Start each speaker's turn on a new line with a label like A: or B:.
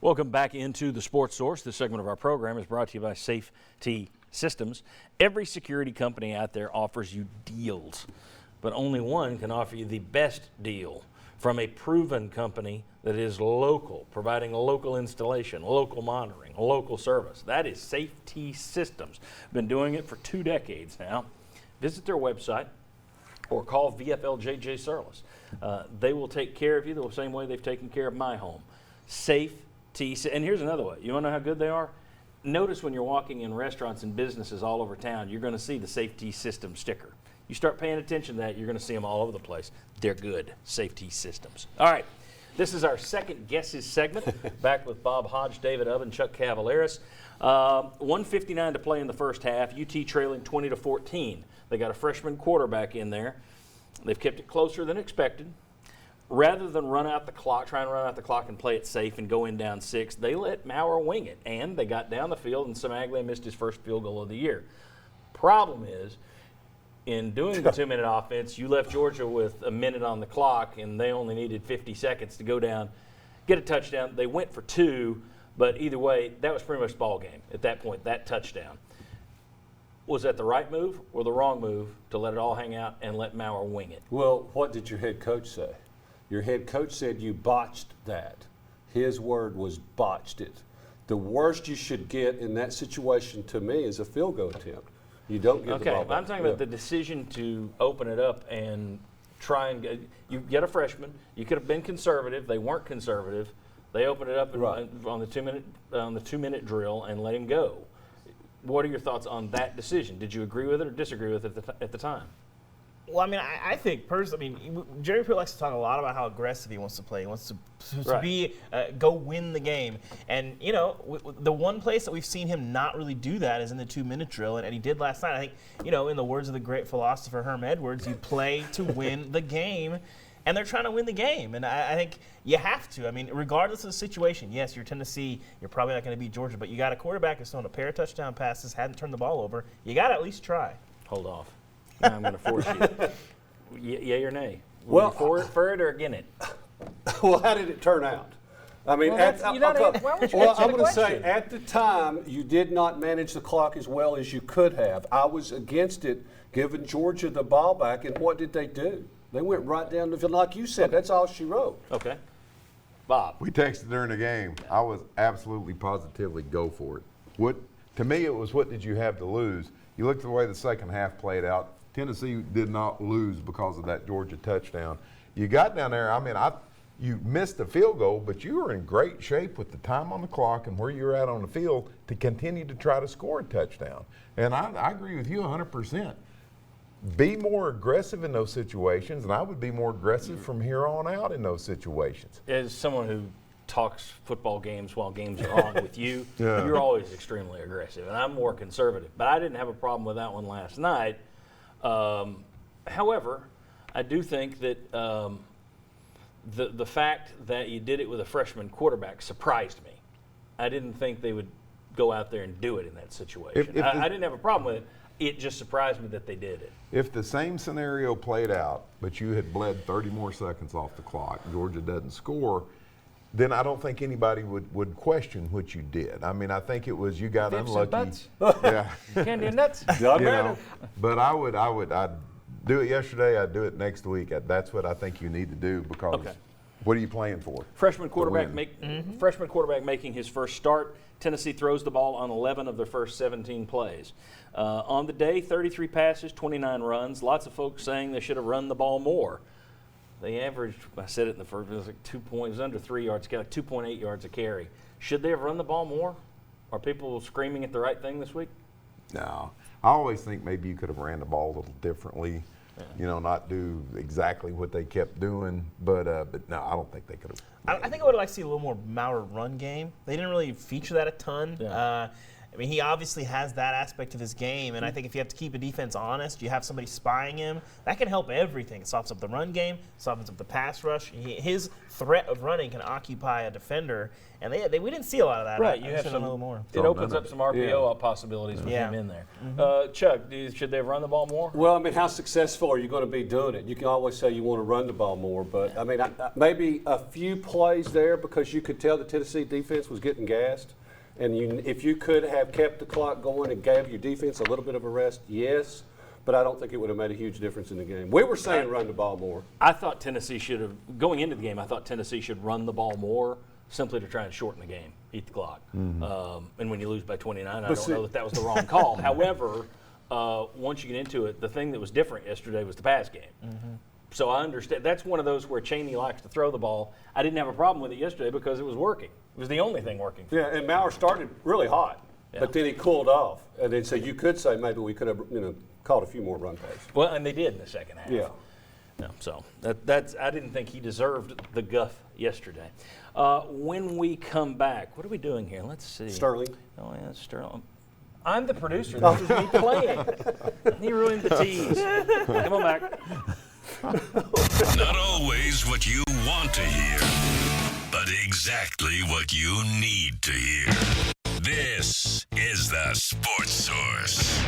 A: Welcome back into the Sports Source. This segment of our program is brought to you by Safety Systems. Every security company out there offers you deals, but only one can offer you the best deal from a proven company that is local, providing local installation, local monitoring, local service. That is Safety Systems. Been doing it for 2 decades now. Visit their website or call VFL JJ Surlis. They will take care of you the same way they've taken care of my home. And here's another way. You want to know how good they are? Notice when you're walking in restaurants and businesses all over town, you're going to see the Safety System sticker. You start paying attention to that, you're going to see them all over the place. They're good. Safety Systems. All right. This is our second Guesses segment. Back with Bob Hodge, David Ubb, and Chuck Cavaleris. 1:59 to play in the first half. UT trailing 20-14. They got a freshman quarterback in there. They've kept it closer than expected. Rather than try and run out the clock and play it safe and go in down 6, they let Maurer wing it, and they got down the field, and Samagle missed his first field goal of the year. Problem is, in doing the 2-minute offense, you left Georgia with a minute on the clock, and they only needed 50 seconds to go down, get a touchdown. They went for 2, but either way, that was pretty much the ball game at that point, that touchdown. Was that the right move or the wrong move to let it all hang out and let Maurer wing it?
B: Well, what did your head coach say? Your head coach said you botched that. His word was botched it. The worst you should get in that situation, to me, is a field goal attempt. You don't get the ball back.
A: Okay, I'm talking about the decision to open it up and try and get – you get a freshman. You could have been conservative. They weren't conservative. They opened it up on the 2-minute drill and let him go. What are your thoughts on that decision? Did you agree with it or disagree with it at the time?
C: Well, I mean, I think personally, Jerry Pruitt likes to talk a lot about how aggressive he wants to play. He wants to go win the game. And, you know, the one place that we've seen him not really do that is in the 2-minute drill, and he did last night. I think, you know, in the words of the great philosopher Herm Edwards, you play to win the game, and they're trying to win the game. And I think you have to. I mean, regardless of the situation, yes, you're Tennessee, you're probably not going to beat Georgia, but you got a quarterback who's thrown a pair of touchdown passes, hadn't turned the ball over. You got to at least try.
A: Hold off. Now I'm going to force you. Yay or nay?
B: Well,
A: for it or against it?
B: Well, how did it turn out? I mean, I'm going to say at the time you did not manage the clock as well as you could have. I was against it, giving Georgia the ball back, and what did they do? They went right down the field, like you said. That's all she wrote.
A: Okay, Bob.
D: We texted during the game. I was absolutely positively go for it. To me, it was what did you have to lose? You looked at the way the second half played out. Tennessee did not lose because of that Georgia touchdown. You got down there, I mean, you missed the field goal, but you were in great shape with the time on the clock and where you were at on the field to continue to try to score a touchdown. And I agree with you 100%. Be more aggressive in those situations, and I would be more aggressive from here on out in those situations.
A: As someone who talks football games while games are on with you, you're always extremely aggressive, and I'm more conservative. But I didn't have a problem with that one last night. However, I do think that the fact that you did it with a freshman quarterback surprised me. I didn't think they would go out there and do it in that situation. I didn't have a problem with it. It just surprised me that they did it.
D: If the same scenario played out, but you had bled 30 more seconds off the clock, Georgia doesn't score, then I don't think anybody would question what you did. I mean, I think it was you got unlucky.
A: Yeah. Candy and nuts.
D: But I'd do it yesterday. I'd do it next week. That's what I think you need to do because what are you playing for?
A: Freshman quarterback making his first start. Tennessee throws the ball on 11 of their first 17 plays. On the day, 33 passes, 29 runs. Lots of folks saying they should have run the ball more. They averaged, I said it in the first, it was like 2 points, it was under 3 yards, like 2.8 yards a carry. Should they have run the ball more? Are people screaming at the right thing this week?
D: No. I always think maybe you could have ran the ball a little differently, not do exactly what they kept doing. But no, I don't think they could have.
C: I think I would like to see a little more Maurer run game. They didn't really feature that a ton. Yeah. I mean, he obviously has that aspect of his game, and I think if you have to keep a defense honest, you have somebody spying him, that can help everything. It softens up the run game, softens up the pass rush. His threat of running can occupy a defender, and we didn't see a lot of that.
A: Right,
C: I
A: you have
C: should
A: some,
C: a little more.
A: it opens up some RPO possibilities with him in there. Chuck, should they run the ball more?
B: Well, I mean, how successful are you going to be doing it? You can always say you want to run the ball more, but I mean, maybe a few plays there because you could tell the Tennessee defense was getting gassed. And if you could have kept the clock going and gave your defense a little bit of a rest, yes, but I don't think it would have made a huge difference in the game. We were saying run the ball more.
A: I thought Tennessee should have, going into the game, I thought Tennessee should run the ball more simply to try and shorten the game, eat the clock. And when you lose by 29, I don't know that was the wrong call. However, once you get into it, the thing that was different yesterday was the pass game. So I understand. That's one of those where Chaney likes to throw the ball. I didn't have a problem with it yesterday because it was working. It was the only thing working.
B: Yeah, and Maurer started really hot, but then he cooled off. And then so you could say maybe we could have caught a few more run plays.
A: Well, and they did in the second half.
B: Yeah.
A: No, so that's I didn't think he deserved the guff yesterday. When we come back, what are we doing here? Let's see.
B: Sterling.
A: Oh, yeah, Sterling. I'm the producer. This is me playing. He ruined the tease. Come on back.
E: Not always what you want to hear, but exactly what you need to hear. This is the Sports Source.